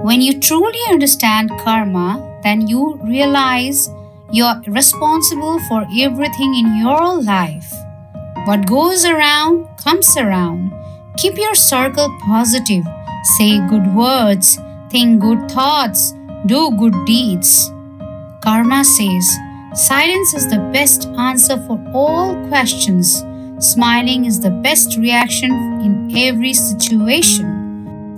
When you truly understand karma, then you realize you're responsible for everything in your life. What goes around comes around. Keep your circle positive. Say good words. Think good thoughts. Do good deeds. Karma says, silence is the best answer for all questions. Smiling is the best reaction in every situation.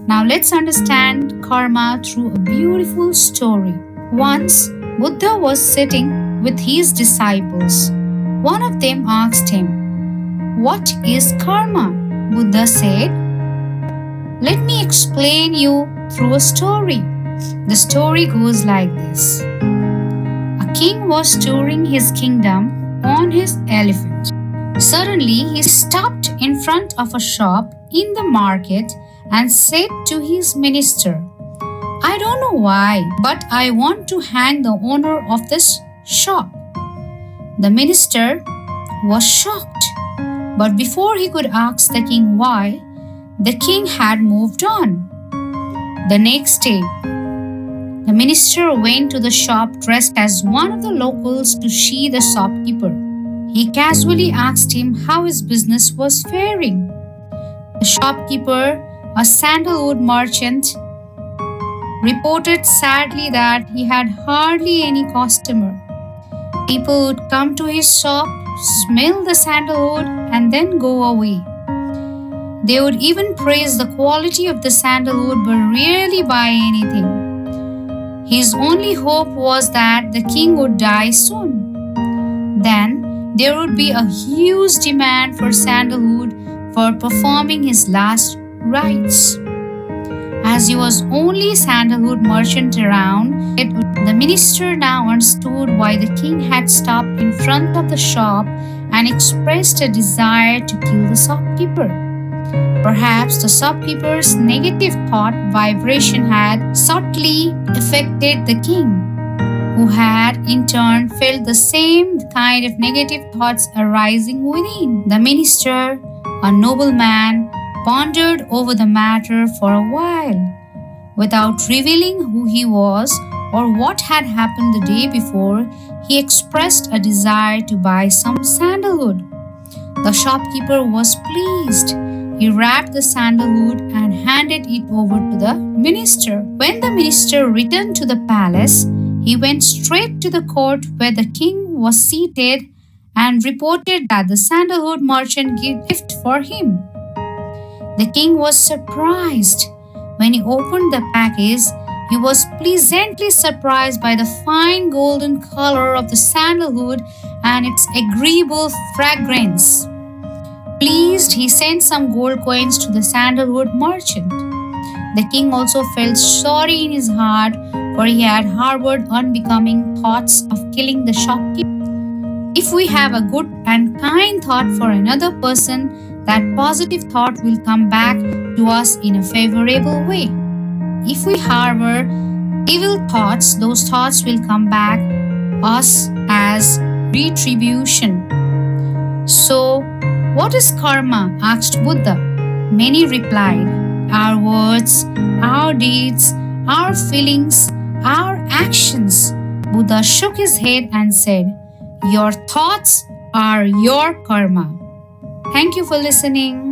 Now let's understand karma through a beautiful story. Once, Buddha was sitting with his disciples. One of them asked him, "What is karma?" Buddha said, "Let me explain you through a story." The story goes like this. A king was touring his kingdom on his elephant. Suddenly, he stopped in front of a shop in the market and said to his minister, "I don't know why, but I want to hang the owner of this shop." The minister was shocked, but before he could ask the king why, the king had moved on. The next day, the minister went to the shop dressed as one of the locals to see the shopkeeper. He casually asked him how his business was faring. The shopkeeper, a sandalwood merchant, reported sadly that he had hardly any customer. People would come to his shop, smell the sandalwood, and then go away. They would even praise the quality of the sandalwood but rarely buy anything. His only hope was that the king would die soon. Then there would be a huge demand for sandalwood for performing his last rites. As he was only sandalwood merchant around, the minister now understood why the king had stopped in front of the shop and expressed a desire to kill the shopkeeper. Perhaps the shopkeeper's negative thought vibration had subtly affected the king, who had in turn felt the same kind of negative thoughts arising within. The minister, a noble man, pondered over the matter for a while. Without revealing who he was or what had happened the day before, he expressed a desire to buy some sandalwood. The shopkeeper was pleased. He wrapped the sandalwood and handed it over to the minister. When the minister returned to the palace, he went straight to the court where the king was seated and reported that the sandalwood merchant gave a gift for him. The king was surprised. When he opened the package, he was pleasantly surprised by the fine golden color of the sandalwood and its agreeable fragrance. Pleased, he sent some gold coins to the sandalwood merchant. The king also felt sorry in his heart, for he had harbored unbecoming thoughts of killing the shopkeeper. If we have a good and kind thought for another person, that positive thought will come back to us in a favorable way. If we harbor evil thoughts, those thoughts will come back us as retribution. So, what is karma? Asked Buddha. Many replied, our words, our deeds, our feelings, our actions. Buddha shook his head and said, your thoughts are your karma. Thank you for listening.